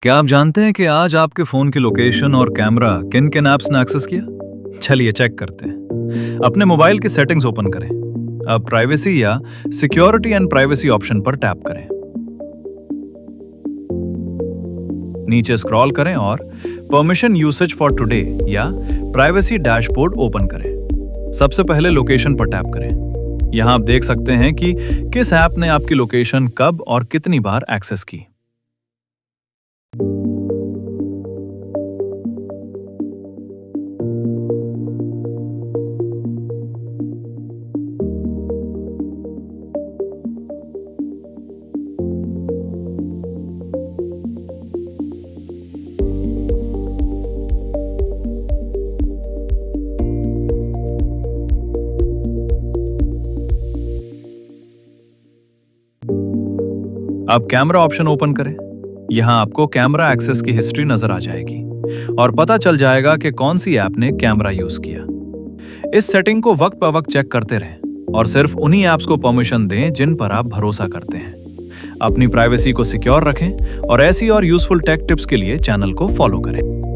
क्या आप जानते हैं कि आज आपके फोन की लोकेशन और कैमरा किन किन ऐप्स ने एक्सेस किया? चलिए चेक करते हैं। अपने मोबाइल की सेटिंग्स ओपन करें। अब प्राइवेसी या सिक्योरिटी एंड प्राइवेसी ऑप्शन पर टैप करें। नीचे स्क्रॉल करें और परमिशन यूसेज फॉर टुडे या प्राइवेसी डैशबोर्ड ओपन करें। सबसे पहले लोकेशन पर टैप करें। यहां आप देख सकते हैं कि किस ऐप ने आपकी लोकेशन कब और कितनी बार एक्सेस की। अब कैमरा ऑप्शन ओपन करें। यहां आपको कैमरा एक्सेस की हिस्ट्री नजर आ जाएगी और पता चल जाएगा कि कौन सी ऐप ने कैमरा यूज किया। इस सेटिंग को वक्त पर वक्त चेक करते रहें और सिर्फ उन्हीं ऐप्स को परमिशन दें जिन पर आप भरोसा करते हैं। अपनी प्राइवेसी को सिक्योर रखें और ऐसी और यूजफुल टेक टिप्स के लिए चैनल को फॉलो करें।